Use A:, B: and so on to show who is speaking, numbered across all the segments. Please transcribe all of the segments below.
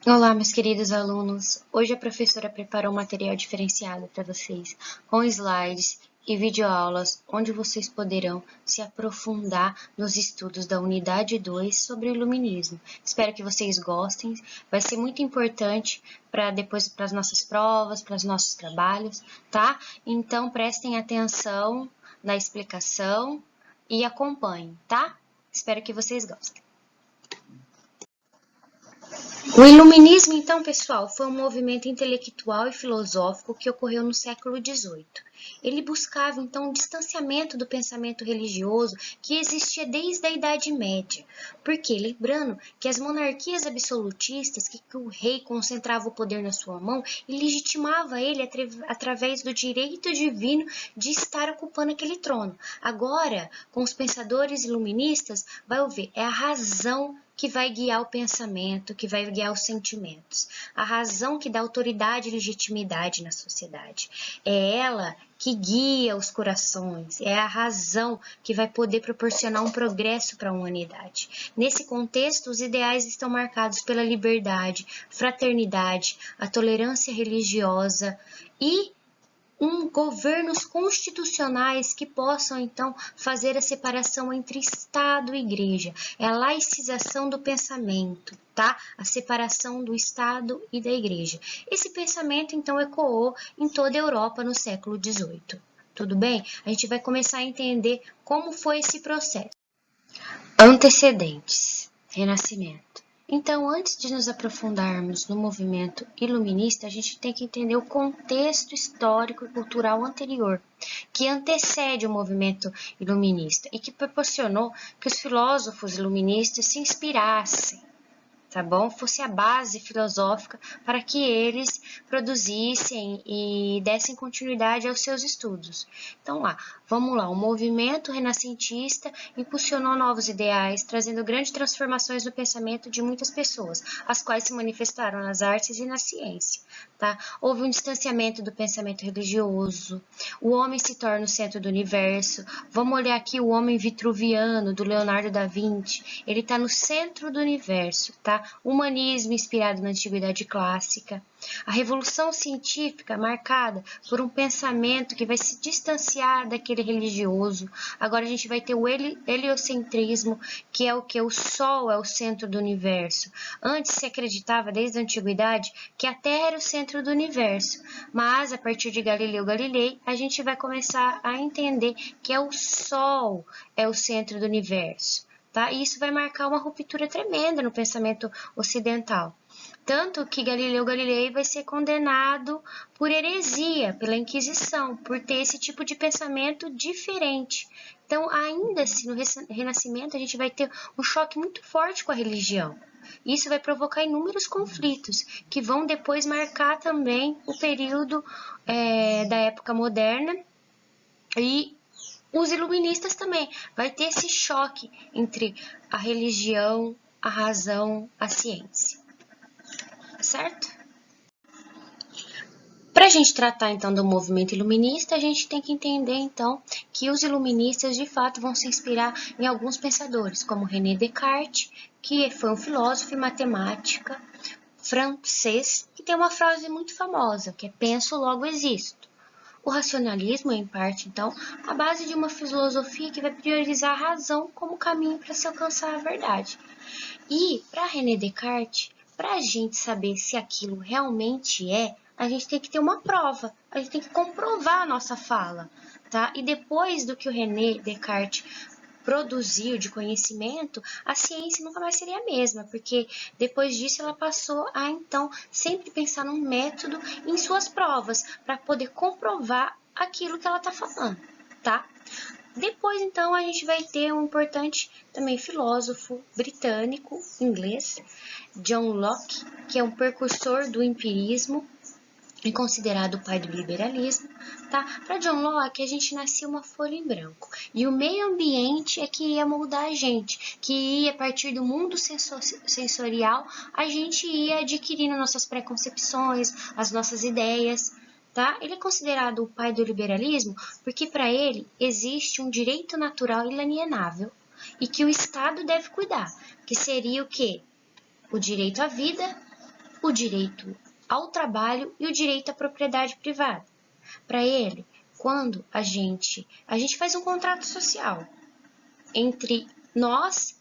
A: Olá, meus queridos alunos. Hoje a professora preparou um material diferenciado para vocês, com slides e videoaulas, onde vocês poderão se aprofundar nos estudos da unidade 2 sobre o iluminismo. Espero que vocês gostem. Vai ser muito importante para depois para as nossas provas, para os nossos trabalhos, tá? Então prestem atenção na explicação e acompanhem, tá? Espero que vocês gostem. O iluminismo, então, pessoal, foi um movimento intelectual e filosófico que ocorreu no século XVIII. Ele buscava, então, um distanciamento do pensamento religioso que existia desde a Idade Média. Porque, lembrando que as monarquias absolutistas, que o rei concentrava o poder na sua mão e legitimava ele através do direito divino de estar ocupando aquele trono. Agora, com os pensadores iluministas, vai haver a razão que vai guiar o pensamento, que vai guiar os sentimentos. A razão que dá autoridade e legitimidade na sociedade. É ela que guia os corações, é a razão que vai poder proporcionar um progresso para a humanidade. Nesse contexto, os ideais estão marcados pela liberdade, fraternidade, a tolerância religiosa e governos constitucionais que possam, então, fazer a separação entre Estado e Igreja. É a laicização do pensamento, tá? A separação do Estado e da Igreja. Esse pensamento, então, ecoou em toda a Europa no século XVIII. Tudo bem? A gente vai começar a entender como foi esse processo. Antecedentes. Renascimento. Então, antes de nos aprofundarmos no movimento iluminista, a gente tem que entender o contexto histórico e cultural anterior, que antecede o movimento iluminista e que proporcionou que os filósofos iluministas se inspirassem, tá bom? Fosse a base filosófica para que eles produzissem e dessem continuidade aos seus estudos. Então, vamos lá. O movimento renascentista impulsionou novos ideais, trazendo grandes transformações no pensamento de muitas pessoas, as quais se manifestaram nas artes e na ciência, tá? Houve um distanciamento do pensamento religioso, o homem se torna o centro do universo. Vamos olhar aqui o homem vitruviano, do Leonardo da Vinci. Ele está no centro do universo, tá? Humanismo inspirado na antiguidade clássica. A revolução científica marcada por um pensamento que vai se distanciar daquele religioso. Agora a gente vai ter o heliocentrismo, que é o que? O Sol é o centro do universo. Antes se acreditava, desde a antiguidade, que a Terra era o centro do universo. Mas, a partir de Galileu Galilei, a gente vai começar a entender que é o Sol é o centro do universo. Tá? E isso vai marcar uma ruptura tremenda no pensamento ocidental. Tanto que Galileu Galilei vai ser condenado por heresia, pela Inquisição, por ter esse tipo de pensamento diferente. Então, ainda assim, no Renascimento, a gente vai ter um choque muito forte com a religião. Isso vai provocar inúmeros conflitos, que vão depois marcar também o período da época moderna e os iluministas também. Vai ter esse choque entre a religião, a razão, a ciência. Certo? Para a gente tratar então do movimento iluminista, a gente tem que entender então que os iluministas de fato vão se inspirar em alguns pensadores, como René Descartes, que foi um filósofo e matemático francês, que tem uma frase muito famosa, que é penso, logo existo. O racionalismo é, em parte, então, a base de uma filosofia que vai priorizar a razão como caminho para se alcançar a verdade. E, para René Descartes, para a gente saber se aquilo realmente é, a gente tem que ter uma prova, a gente tem que comprovar a nossa fala, tá? E depois do que o René Descartes produziu de conhecimento, a ciência nunca mais seria a mesma, porque depois disso ela passou a, então, sempre pensar num método em suas provas, para poder comprovar aquilo que ela está falando, tá? Depois, então, a gente vai ter um importante também filósofo britânico, inglês, John Locke, que é um precursor do empirismo e considerado o pai do liberalismo, tá? Para John Locke, a gente nascia uma folha em branco. E o meio ambiente é que ia moldar a gente, que ia, a partir do mundo sensorial, a gente ia adquirindo nossas preconcepções, as nossas ideias, tá? Ele é considerado o pai do liberalismo porque para ele existe um direito natural inalienável e que o Estado deve cuidar, que seria o quê? O direito à vida, o direito ao trabalho e o direito à propriedade privada. Para ele, quando a gente faz um contrato social entre nós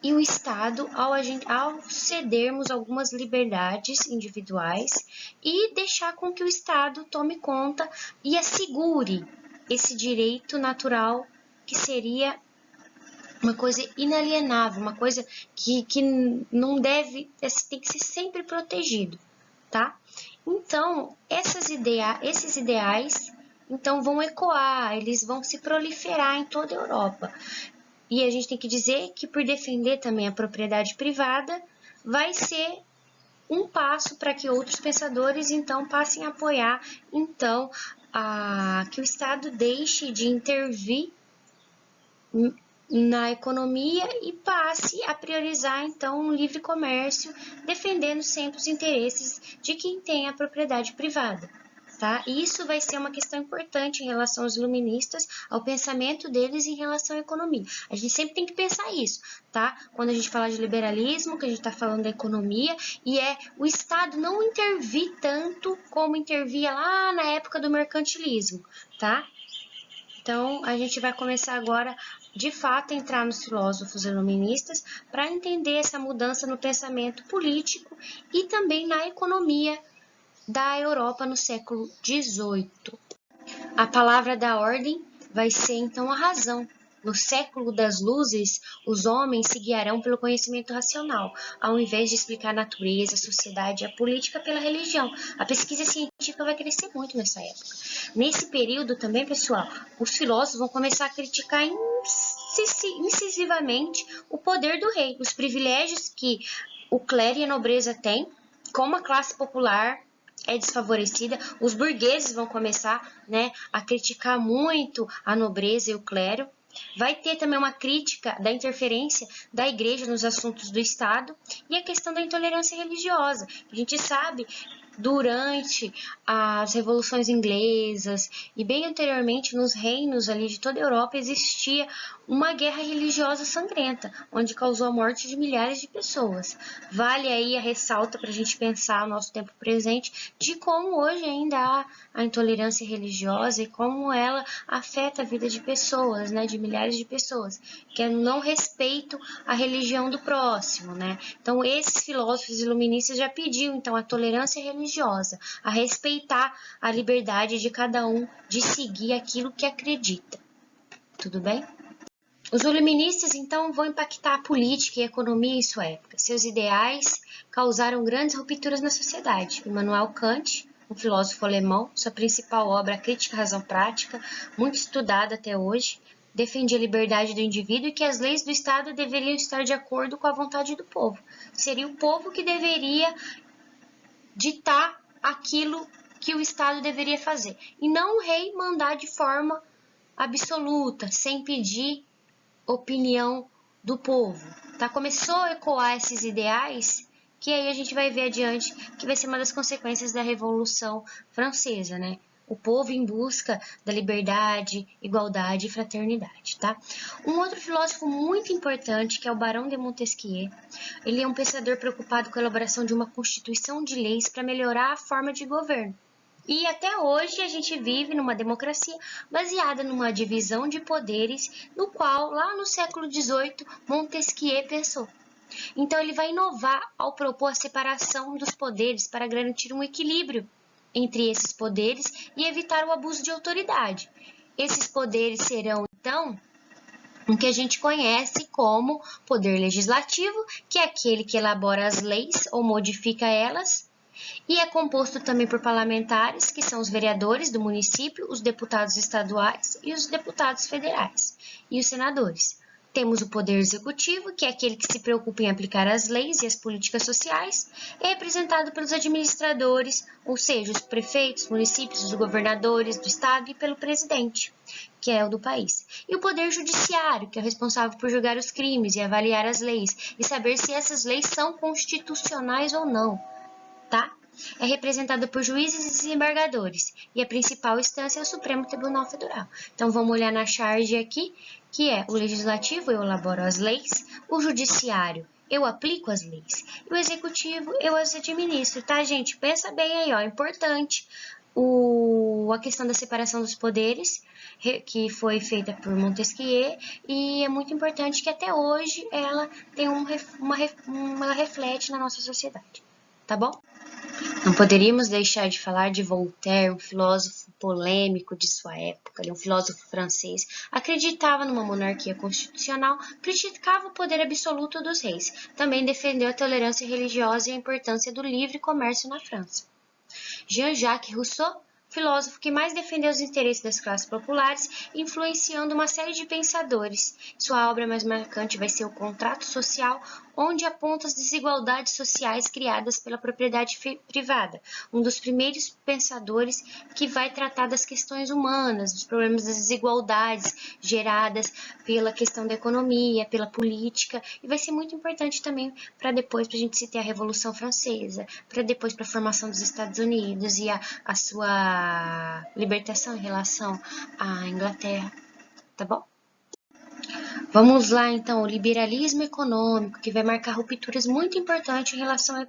A: e o Estado ao cedermos algumas liberdades individuais e deixar com que o Estado tome conta e assegure esse direito natural que seria uma coisa inalienável, uma coisa que não deve, tem que ser sempre protegido, tá? Então, esses ideais então vão ecoar, eles vão se proliferar em toda a Europa. E a gente tem que dizer que por defender também a propriedade privada, vai ser um passo para que outros pensadores então passem a apoiar então que o Estado deixe de intervir na economia e passe a priorizar então um livre comércio, defendendo sempre os interesses de quem tem a propriedade privada. Tá? E isso vai ser uma questão importante em relação aos iluministas, ao pensamento deles em relação à economia. A gente sempre tem que pensar isso, tá? Quando a gente fala de liberalismo, que a gente está falando da economia, e é o Estado não intervir tanto como intervia lá na época do mercantilismo, tá? Então, a gente vai começar agora, de fato, a entrar nos filósofos iluministas para entender essa mudança no pensamento político e também na economia da Europa no século XVIII. A palavra da ordem vai ser então a razão. No século das luzes, os homens se guiarão pelo conhecimento racional, ao invés de explicar a natureza, a sociedade e a política pela religião. A pesquisa científica vai crescer muito nessa época. Nesse período também, pessoal, os filósofos vão começar a criticar incisivamente o poder do rei, os privilégios que o clero e a nobreza têm, como a classe popular é desfavorecida, os burgueses vão começar, né, a criticar muito a nobreza e o clero. Vai ter também uma crítica da interferência da igreja nos assuntos do Estado e a questão da intolerância religiosa. A gente sabe, durante as revoluções inglesas e bem anteriormente nos reinos ali de toda a Europa existia uma guerra religiosa sangrenta, onde causou a morte de milhares de pessoas. Vale aí a ressalta para a gente pensar no nosso tempo presente de como hoje ainda há a intolerância religiosa e como ela afeta a vida de pessoas, né, de milhares de pessoas, que é o não respeito à religião do próximo, né? Então, esses filósofos iluministas já pediam então a tolerância religiosa, a respeitar a liberdade de cada um de seguir aquilo que acredita. Tudo bem? Os iluministas, então, vão impactar a política e a economia em sua época. Seus ideais causaram grandes rupturas na sociedade. Immanuel Kant, um filósofo alemão, sua principal obra, A Crítica à Razão Prática, muito estudada até hoje, defendia a liberdade do indivíduo e que as leis do Estado deveriam estar de acordo com a vontade do povo. Seria o povo que deveria ditar aquilo que o Estado deveria fazer, e não o rei mandar de forma absoluta, sem pedir opinião do povo, tá? Começou a ecoar esses ideais, que aí a gente vai ver adiante que vai ser uma das consequências da Revolução Francesa, né? O povo em busca da liberdade, igualdade e fraternidade, tá? Um outro filósofo muito importante, que é o Barão de Montesquieu, ele é um pensador preocupado com a elaboração de uma constituição de leis para melhorar a forma de governo. E até hoje a gente vive numa democracia baseada numa divisão de poderes, no qual, lá no século XVIII, Montesquieu pensou. Então ele vai inovar ao propor a separação dos poderes para garantir um equilíbrio entre esses poderes e evitar o abuso de autoridade. Esses poderes serão, então, o que a gente conhece como poder legislativo, que é aquele que elabora as leis ou modifica elas, e é composto também por parlamentares, que são os vereadores do município, os deputados estaduais e os deputados federais, e os senadores. Temos o poder executivo, que é aquele que se preocupa em aplicar as leis e as políticas sociais, é representado pelos administradores, ou seja, os prefeitos, municípios, os governadores do estado e pelo presidente, que é o do país. E o poder judiciário, que é o responsável por julgar os crimes e avaliar as leis, e saber se essas leis são constitucionais ou não. Tá? É representada por juízes e desembargadores, e a principal instância é o Supremo Tribunal Federal. Então, vamos olhar na charge aqui, que é o legislativo, eu elaboro as leis, o judiciário, eu aplico as leis. E o executivo, eu as administro, tá, gente? Pensa bem aí, ó, importante a questão da separação dos poderes, que foi feita por Montesquieu, e é muito importante que até hoje ela tem ela reflete na nossa sociedade, tá bom? Não poderíamos deixar de falar de Voltaire, um filósofo polêmico de sua época, um filósofo francês, acreditava numa monarquia constitucional, criticava o poder absoluto dos reis, também defendeu a tolerância religiosa e a importância do livre comércio na França. Jean-Jacques Rousseau, filósofo que mais defendeu os interesses das classes populares, influenciando uma série de pensadores. Sua obra mais marcante vai ser O Contrato Social, onde aponta as desigualdades sociais criadas pela propriedade privada, um dos primeiros pensadores que vai tratar das questões humanas, dos problemas das desigualdades geradas pela questão da economia, pela política, e vai ser muito importante também para depois, para a gente ter a Revolução Francesa, para depois para a formação dos Estados Unidos e a sua libertação em relação à Inglaterra, tá bom? Vamos lá, então, o liberalismo econômico, que vai marcar rupturas muito importantes em relação à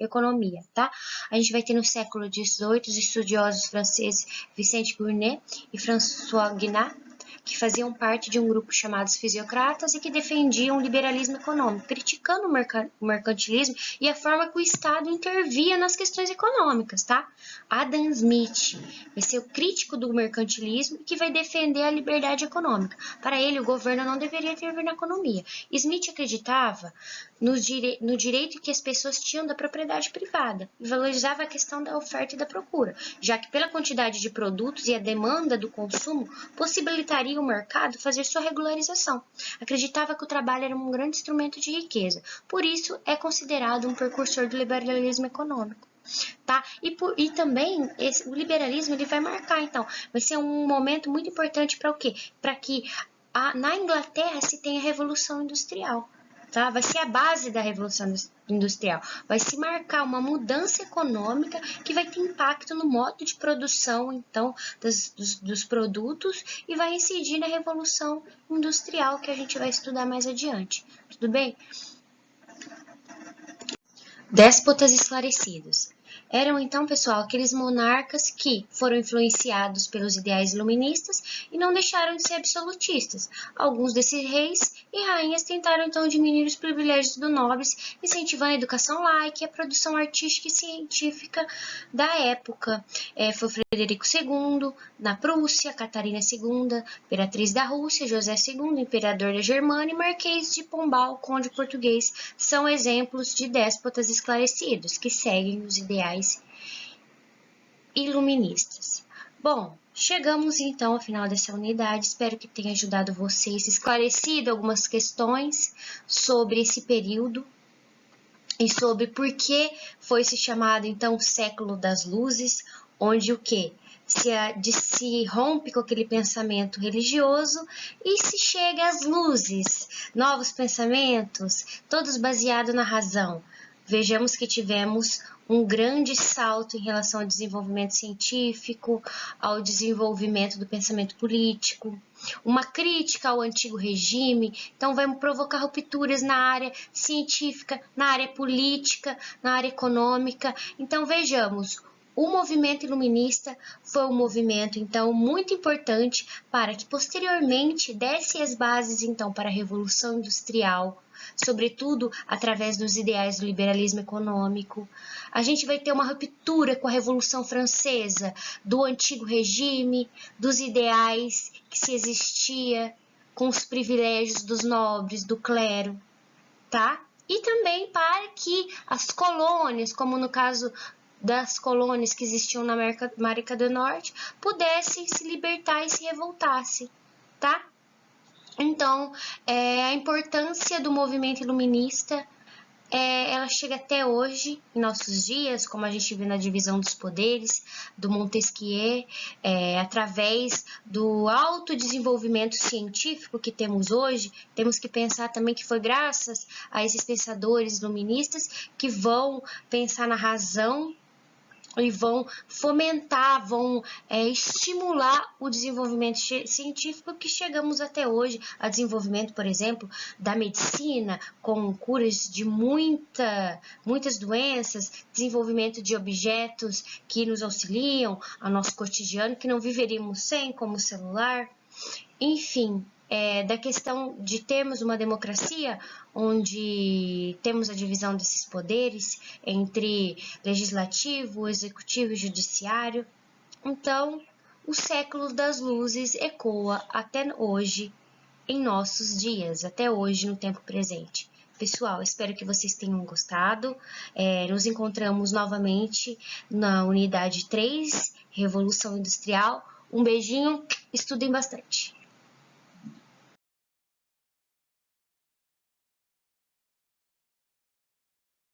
A: economia, tá? A gente vai ter no século XVIII os estudiosos franceses Vicente Gournay e François Guinat, que faziam parte de um grupo chamado fisiocratas e que defendiam o liberalismo econômico, criticando o mercantilismo e a forma que o Estado intervia nas questões econômicas, tá? Adam Smith vai ser o crítico do mercantilismo e que vai defender a liberdade econômica. Para ele, o governo não deveria intervir na economia. Smith acreditava no direito que as pessoas tinham da propriedade privada e valorizava a questão da oferta e da procura, já que pela quantidade de produtos e a demanda do consumo possibilitaria o mercado fazer sua regularização. Acreditava que o trabalho era um grande instrumento de riqueza, por isso é considerado um precursor do liberalismo econômico. Tá? E também o liberalismo ele vai marcar, então, vai ser um momento muito importante para o quê? Para que na Inglaterra se tenha a Revolução Industrial. Tá? Vai ser a base da Revolução Industrial. Vai se marcar uma mudança econômica que vai ter impacto no modo de produção, então, dos produtos e vai incidir na Revolução Industrial que a gente vai estudar mais adiante. Tudo bem? Déspotas esclarecidos. Eram então, pessoal, aqueles monarcas que foram influenciados pelos ideais iluministas e não deixaram de ser absolutistas. Alguns desses reis e rainhas tentaram então diminuir os privilégios dos nobres, incentivando a educação laica e a produção artística e científica da época. Foi Frederico II, na Prússia, Catarina II, imperatriz da Rússia, José II, imperador da Germânia e Marquês de Pombal, conde português, são exemplos de déspotas esclarecidos que seguem os ideais iluministas. Bom, chegamos então ao final dessa unidade, espero que tenha ajudado vocês, esclarecido algumas questões sobre esse período e sobre por que foi se chamado então o século das luzes, onde o quê? Se rompe com aquele pensamento religioso e se chega às luzes, novos pensamentos, todos baseados na razão. Vejamos que tivemos um grande salto em relação ao desenvolvimento científico, ao desenvolvimento do pensamento político, uma crítica ao antigo regime, então vai provocar rupturas na área científica, na área política, na área econômica. Então vejamos, o movimento iluminista foi um movimento, então, muito importante para que, posteriormente, desse as bases, então, para a Revolução Industrial, sobretudo através dos ideais do liberalismo econômico. A gente vai ter uma ruptura com a Revolução Francesa, do antigo regime, dos ideais que se existia, com os privilégios dos nobres, do clero, tá? E também para que as colônias, como no caso das colônias que existiam na América do Norte, pudessem se libertar e se revoltassem, tá? Então, a importância do movimento iluminista, ela chega até hoje, em nossos dias, como a gente vê na divisão dos poderes, do Montesquieu, através do autodesenvolvimento científico que temos hoje, temos que pensar também que foi graças a esses pensadores iluministas que vão pensar na razão e vão fomentar, vão estimular o desenvolvimento científico que chegamos até hoje, a desenvolvimento, por exemplo, da medicina, com curas de muitas doenças, desenvolvimento de objetos que nos auxiliam ao nosso cotidiano, que não viveríamos sem, como o celular, enfim. Da questão de termos uma democracia onde temos a divisão desses poderes entre legislativo, executivo e judiciário. Então, o século das luzes ecoa até hoje em nossos dias, até hoje no tempo presente. Pessoal, espero que vocês tenham gostado. Nos encontramos novamente na unidade 3, Revolução Industrial. Um beijinho, estudem bastante.